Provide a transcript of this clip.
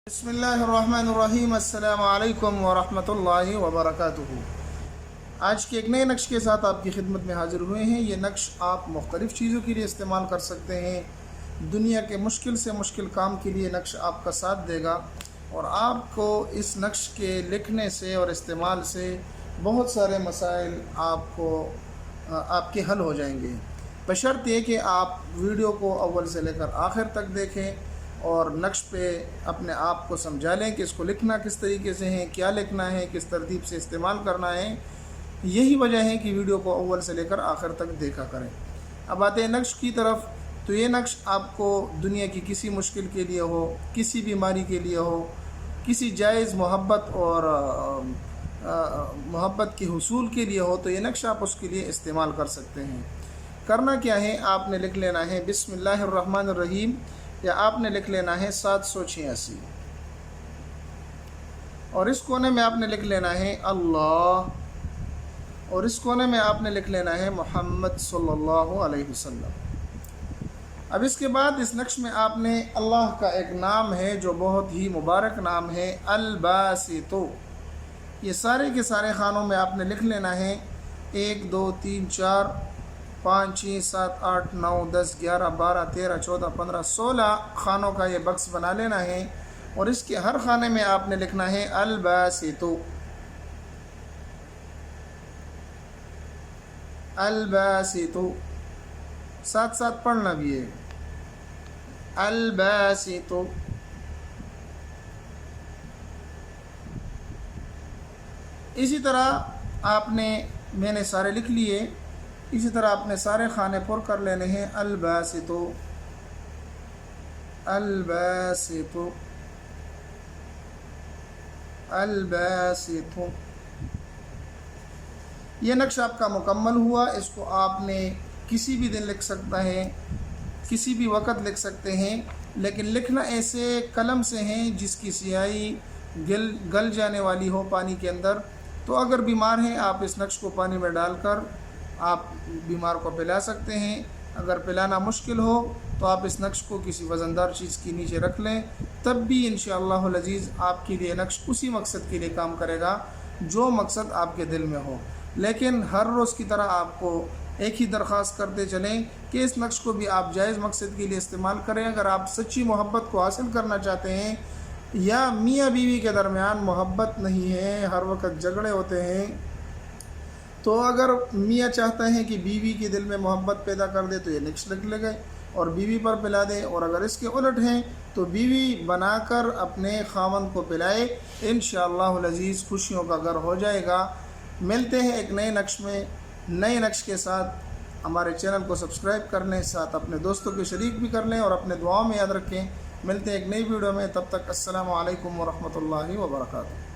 بسم اللہ الرحمن الرحیم۔ السلام علیکم ورحمۃ اللہ وبرکاتہ۔ آج کے ایک نئے نقش کے ساتھ آپ کی خدمت میں حاضر ہوئے ہیں۔ یہ نقش آپ مختلف چیزوں کے لیے استعمال کر سکتے ہیں۔ دنیا کے مشکل سے مشکل کام کے لیے نقش آپ کا ساتھ دے گا، اور آپ کو اس نقش کے لکھنے سے اور استعمال سے بہت سارے مسائل آپ کے حل ہو جائیں گے، بشرط یہ کہ آپ ویڈیو کو اول سے لے کر آخر تک دیکھیں اور نقش پہ اپنے آپ کو سمجھا لیں کہ اس کو لکھنا کس طریقے سے ہے، کیا لکھنا ہے، کس ترتیب سے استعمال کرنا ہے۔ یہی وجہ ہے کہ ویڈیو کو اول سے لے کر آخر تک دیکھا کریں۔ اب آتے ہیں نقش کی طرف، تو یہ نقش آپ کو دنیا کی کسی مشکل کے لیے ہو، کسی بیماری کے لیے ہو، کسی جائز محبت اور محبت کے حصول کے لیے ہو، تو یہ نقش آپ اس کے لیے استعمال کر سکتے ہیں۔ کرنا کیا ہے، آپ نے لکھ لینا ہے بسم اللہ الرحمن الرحیم، یا آپ نے لکھ لینا ہے 786، اور اس کونے میں آپ نے لکھ لینا ہے اللہ، اور اس کونے میں آپ نے لکھ لینا ہے محمد صلی اللہ علیہ وسلم۔ اب اس کے بعد اس نقش میں آپ نے اللہ کا ایک نام ہے جو بہت ہی مبارک نام ہے، الباسط۔ یہ سارے کے سارے خانوں میں آپ نے لکھ لینا ہے 1 2 3 4 5 6 7 8 9 10 11 12 13 14 15 16 خانوں کا یہ بکس بنا لینا ہے، اور اس کے ہر خانے میں آپ نے لکھنا ہے الباسط الباسط، ساتھ ساتھ پڑھنا بھی ہے الباسط۔ اسی طرح میں نے سارے لکھ لیے، اسی طرح آپ نے سارے خانے پر کر لینے ہیں الباسط الباسط الباسط۔ یہ نقش آپ کا مکمل ہوا۔ اس کو آپ نے کسی بھی دن لکھ سکتا ہے، کسی بھی وقت لکھ سکتے ہیں، لیکن لکھنا ایسے قلم سے ہیں جس کی سیاہی گل جانے والی ہو پانی کے اندر۔ تو اگر بیمار ہیں، آپ اس نقش کو پانی میں ڈال کر آپ بیمار کو پلا سکتے ہیں۔ اگر پلانا مشکل ہو تو آپ اس نقش کو کسی وزندار چیز کے نیچے رکھ لیں، تب بھی انشاءاللہ العزیز آپ کے لیے نقش اسی مقصد کے لیے کام کرے گا جو مقصد آپ کے دل میں ہو۔ لیکن ہر روز کی طرح آپ کو ایک ہی درخواست کرتے چلیں کہ اس نقش کو بھی آپ جائز مقصد کے لیے استعمال کریں۔ اگر آپ سچی محبت کو حاصل کرنا چاہتے ہیں، یا میاں بیوی کے درمیان محبت نہیں ہے، ہر وقت جھگڑے ہوتے ہیں، تو اگر میاں چاہتا ہے کہ بیوی کے دل میں محبت پیدا کر دے تو یہ نقش لکھ لے گئے اور بیوی پر پلا دے، اور اگر اس کے الٹ ہیں تو بیوی بنا کر اپنے خاوند کو پلائے، انشاءاللہ العزیز خوشیوں کا گھر ہو جائے گا۔ ملتے ہیں ایک نئے نقش میں، نئے نقش کے ساتھ۔ ہمارے چینل کو سبسکرائب کر لیں، ساتھ اپنے دوستوں کے شریک بھی کر لیں، اور اپنے دعاؤں میں یاد رکھیں۔ ملتے ہیں ایک نئی ویڈیو میں، تب تک السلام علیکم ورحمۃ اللہ وبرکاتہ۔